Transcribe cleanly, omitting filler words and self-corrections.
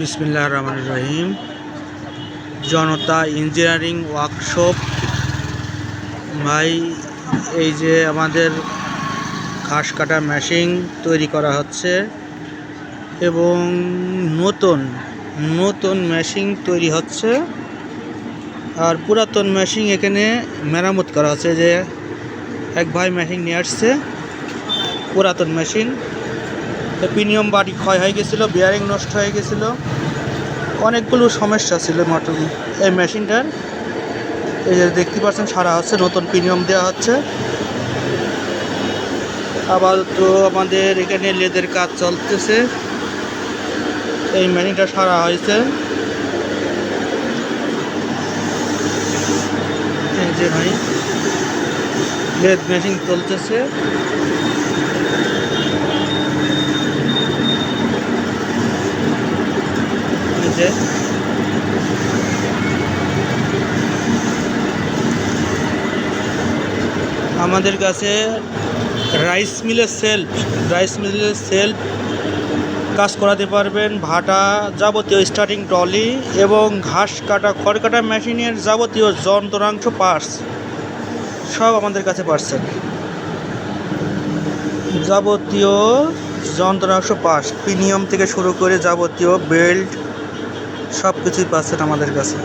বিসমিল্লাহির রহমানির রহিম। জনতা engineering workshop. ভাই, এই যে আমাদের ঘাস কাটা মেশিন তৈরি করা হচ্ছে এবং নতুন নতুন মেশিন তৈরি হচ্ছে, আর পুরাতন মেশিন এখানে মেরামত করা হচ্ছে। যে এক ভাই মেশিন নিয়ে আসছে, পুরাতন মেশিন। পিনিয়ম বাড়ি ক্ষয় হয়ে গেছিলো, বিয়ারিং নষ্ট হয়ে গেছিলো, অনেকগুলো সমস্যা ছিল মোটর এই মেশিনটার। এই যে দেখতে পাচ্ছেন সারা হচ্ছে, নতুন পিনিয়ম দেওয়া হচ্ছে। আবার তো আমাদের এখানে লেদের কাজ চলতেছে, এই মেশিনটা সারা হয়েছে। এই যে ভাই, লেদ মেশিন চলতেছে। এই যে আমাদের কাছে রাইস মিলের সেলফ কাজ করাতে পারবেন। ভাটা, যাবতীয় স্টার্টিং ট্রলি এবং ঘাস কাটা, খড় কাটা মেশিনের যাবতীয় যন্ত্রাংশ পার্টস সব আমাদের কাছে পাচ্ছেন। যাবতীয় যন্ত্রাংশ পার্টস, পিনিয়ম থেকে শুরু করে যাবতীয় বেল্ট সব কিছুই পাচ্ছেন আমাদের কাছে।